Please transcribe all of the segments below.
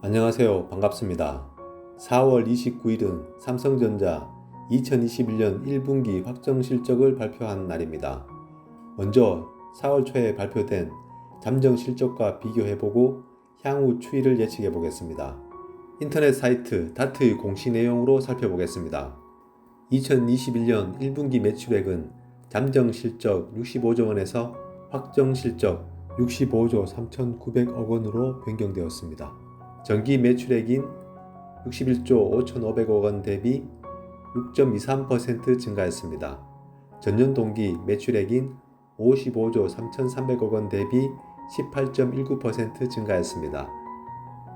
안녕하세요. 반갑습니다. 4월 29일은 삼성전자 2021년 1분기 확정 실적을 발표한 날입니다. 먼저 4월 초에 발표된 잠정 실적과 비교해보고 향후 추이를 예측해 보겠습니다. 인터넷 사이트 다트의 공시 내용으로 살펴보겠습니다. 2021년 1분기 매출액은 잠정 실적 65조 원에서 확정 실적 65조 3,900억 원으로 변경되었습니다. 전기 매출액인 61조 5,500억 원 대비 6.23% 증가했습니다. 전년 동기 매출액인 55조 3,300억 원 대비 18.19% 증가했습니다.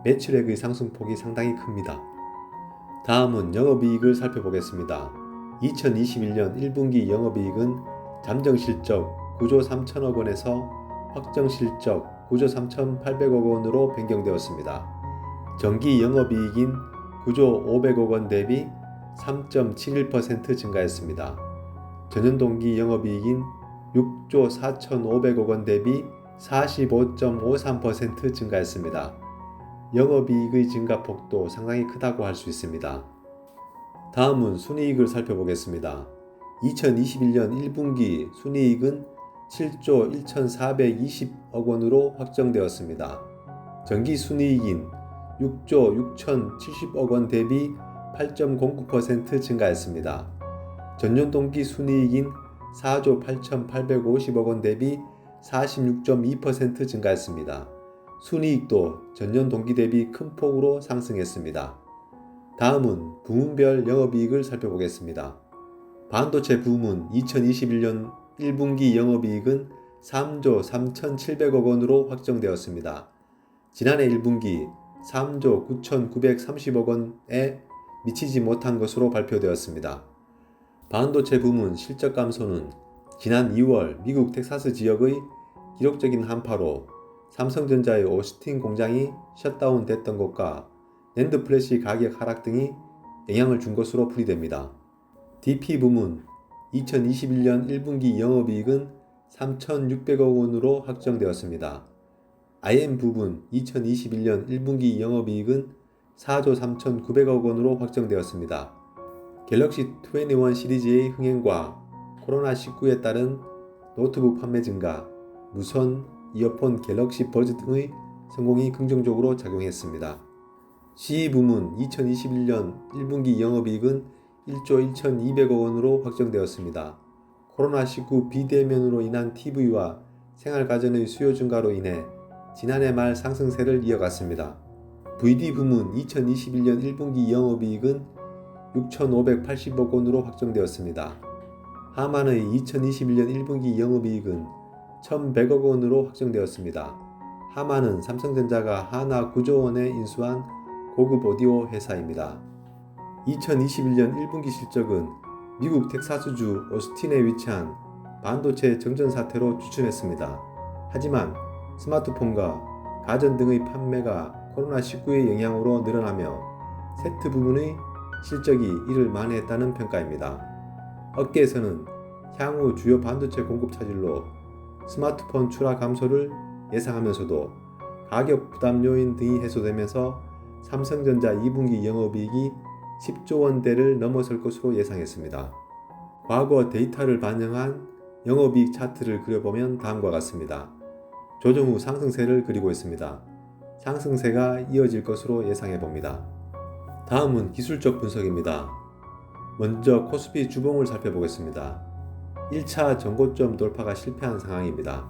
매출액의 상승폭이 상당히 큽니다. 다음은 영업이익을 살펴보겠습니다. 2021년 1분기 영업이익은 잠정실적 9조 3천억 원에서 확정실적 9조 3,800억 원으로 변경되었습니다. 전기 영업이익인 9조 500억 원 대비 3.71% 증가했습니다. 전년 동기 영업이익인 6조 4,500억 원 대비 45.53% 증가했습니다. 영업이익의 증가폭도 상당히 크다고 할 수 있습니다. 다음은 순이익을 살펴보겠습니다. 2021년 1분기 순이익은 7조 1,420억 원으로 확정되었습니다. 전기 순이익인 6조 6,070억 원 대비 8.09% 증가했습니다. 전년 동기 순이익인 4조 8,850억 원 대비 46.2% 증가했습니다. 순이익도 전년 동기 대비 큰 폭으로 상승했습니다. 다음은 부문별 영업이익을 살펴보겠습니다. 반도체 부문 2021년 1분기 영업이익은 3조 3,700억 원으로 확정되었습니다. 지난해 1분기 3조 9,930억 원에 미치지 못한 것으로 발표되었습니다. 반도체 부문 실적 감소는 지난 2월 미국 텍사스 지역의 기록적인 한파로 삼성전자의 오스틴 공장이 셧다운 됐던 것과 낸드 플래시 가격 하락 등이 영향을 준 것으로 풀이됩니다. DP 부문 2021년 1분기 영업이익은 3,600억 원으로 확정되었습니다. IM 부분 2021년 1분기 영업이익은 4조 3,900억 원으로 확정되었습니다. 갤럭시 21 시리즈의 흥행과 코로나19에 따른 노트북 판매 증가, 무선, 이어폰 갤럭시 버즈 등의 성공이 긍정적으로 작용했습니다. CE 부문 2021년 1분기 영업이익은 1조 1,200억 원으로 확정되었습니다. 코로나19 비대면으로 인한 TV와 생활가전의 수요 증가로 인해 지난해 말 상승세를 이어갔습니다. VD 부문 2021년 1분기 영업이익은 6,580억 원으로 확정되었습니다. 하만의 2021년 1분기 영업이익은 1,100억 원으로 확정되었습니다. 하만은 삼성전자가 하나 9조 원에 인수한 고급 오디오 회사입니다. 2021년 1분기 실적은 미국 텍사스주 오스틴에 위치한 반도체 정전 사태로 주춤했습니다. 하지만 스마트폰과 가전 등의 판매가 코로나19의 영향으로 늘어나며 세트 부문의 실적이 이를 만회했다는 평가입니다. 업계에서는 향후 주요 반도체 공급 차질로 스마트폰 출하 감소를 예상하면서도 가격 부담 요인 등이 해소되면서 삼성전자 2분기 영업이익이 10조 원대를 넘어설 것으로 예상했습니다. 과거 데이터를 반영한 영업이익 차트를 그려보면 다음과 같습니다. 조정 후 상승세를 그리고 있습니다. 상승세가 이어질 것으로 예상해봅니다. 다음은 기술적 분석입니다. 먼저 코스피 주봉을 살펴보겠습니다. 1차 전고점 돌파가 실패한 상황입니다.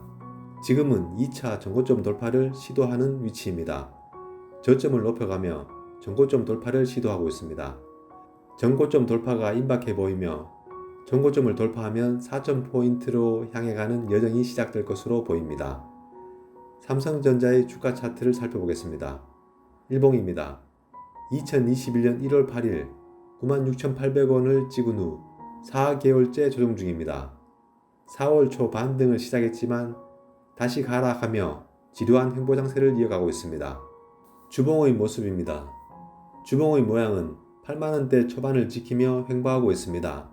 지금은 2차 전고점 돌파를 시도하는 위치입니다. 저점을 높여가며 전고점 돌파를 시도하고 있습니다. 전고점 돌파가 임박해 보이며 전고점을 돌파하면 4,000포인트로 향해 가는 여정이 시작될 것으로 보입니다. 삼성전자의 주가 차트를 살펴보겠습니다. 일봉입니다. 2021년 1월 8일 96,800원을 찍은 후 4개월째 조정 중입니다. 4월 초 반등을 시작했지만 다시 하락하며 지루한 횡보장세를 이어가고 있습니다. 주봉의 모습입니다. 주봉의 모양은 8만원대 초반을 지키며 횡보하고 있습니다.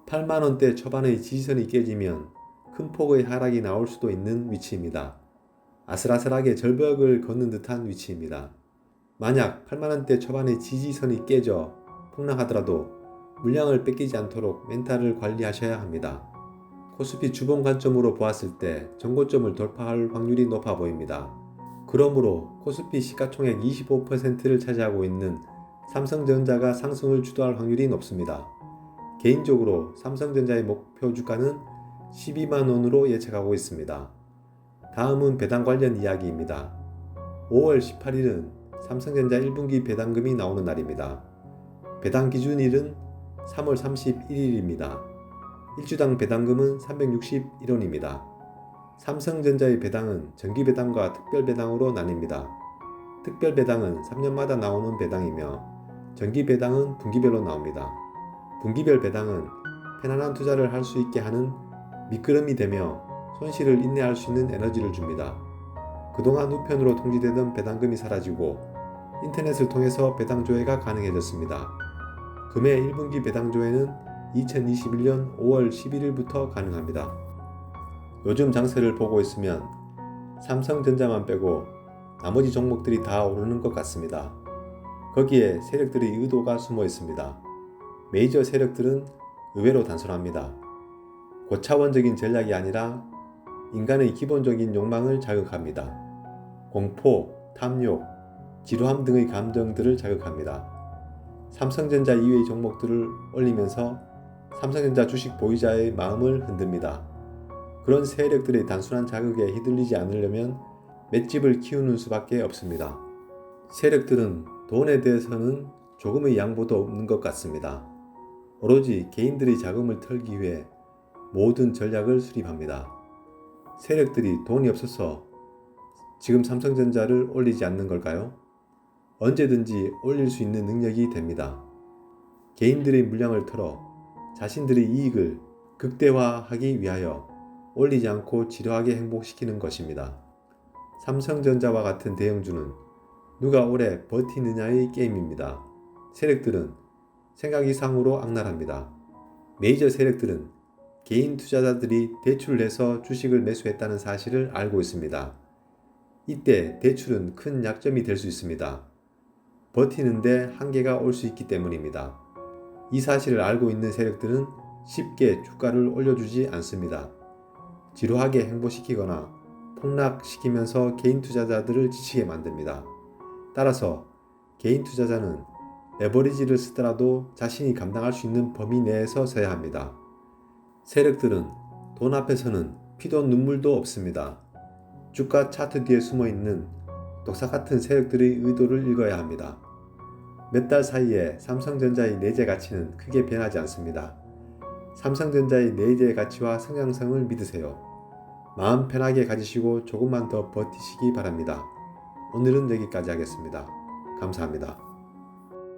8만원대 초반의 지지선이 깨지면 큰 폭의 하락이 나올 수도 있는 위치입니다. 아슬아슬하게 절벽을 걷는 듯한 위치입니다. 만약 8만원대 초반의 지지선이 깨져 폭락하더라도 물량을 뺏기지 않도록 멘탈을 관리하셔야 합니다. 코스피 주봉 관점으로 보았을 때 전고점을 돌파할 확률이 높아 보입니다. 그러므로 코스피 시가총액 25%를 차지하고 있는 삼성전자가 상승을 주도할 확률이 높습니다. 개인적으로 삼성전자의 목표 주가는 12만원으로 예측하고 있습니다. 다음은 배당 관련 이야기입니다. 5월 18일은 삼성전자 1분기 배당금이 나오는 날입니다. 배당 기준일은 3월 31일입니다. 일주당 배당금은 361원입니다. 삼성전자의 배당은 정기배당과 특별배당으로 나뉩니다. 특별배당은 3년마다 나오는 배당이며 정기배당은 분기별로 나옵니다. 분기별 배당은 편안한 투자를 할 수 있게 하는 미끄럼이 되며 손실을 인내할 수 있는 에너지를 줍니다. 그동안 우편으로 통지되던 배당금이 사라지고 인터넷을 통해서 배당 조회가 가능해졌습니다. 금해 1분기 배당 조회는 2021년 5월 11일부터 가능합니다. 요즘 장세를 보고 있으면 삼성전자만 빼고 나머지 종목들이 다 오르는 것 같습니다. 거기에 세력들의 의도가 숨어 있습니다. 메이저 세력들은 의외로 단순합니다. 고차원적인 전략이 아니라 인간의 기본적인 욕망을 자극합니다. 공포, 탐욕, 지루함 등의 감정들을 자극합니다. 삼성전자 이외의 종목들을 올리면서 삼성전자 주식 보유자의 마음을 흔듭니다. 그런 세력들의 단순한 자극에 휘둘리지 않으려면 맷집을 키우는 수밖에 없습니다. 세력들은 돈에 대해서는 조금의 양보도 없는 것 같습니다. 오로지 개인들의 자금을 털기 위해 모든 전략을 수립합니다. 세력들이 돈이 없어서 지금 삼성전자를 올리지 않는 걸까요? 언제든지 올릴 수 있는 능력이 됩니다. 개인들의 물량을 털어 자신들의 이익을 극대화하기 위하여 올리지 않고 지루하게 행복시키는 것입니다. 삼성전자와 같은 대형주는 누가 오래 버티느냐의 게임입니다. 세력들은 생각 이상으로 악랄합니다. 메이저 세력들은 개인 투자자들이 대출을 해서 주식을 매수했다는 사실을 알고 있습니다. 이때 대출은 큰 약점이 될 수 있습니다. 버티는데 한계가 올 수 있기 때문입니다. 이 사실을 알고 있는 세력들은 쉽게 주가를 올려주지 않습니다. 지루하게 행보시키거나 폭락시키면서 개인 투자자들을 지치게 만듭니다. 따라서 개인 투자자는 레버리지를 쓰더라도 자신이 감당할 수 있는 범위 내에서 서야 합니다. 세력들은 돈 앞에서는 피도 눈물도 없습니다. 주가 차트 뒤에 숨어있는 독사 같은 세력들의 의도를 읽어야 합니다. 몇 달 사이에 삼성전자의 내재 가치는 크게 변하지 않습니다. 삼성전자의 내재 가치와 성장성을 믿으세요. 마음 편하게 가지시고 조금만 더 버티시기 바랍니다. 오늘은 여기까지 하겠습니다. 감사합니다.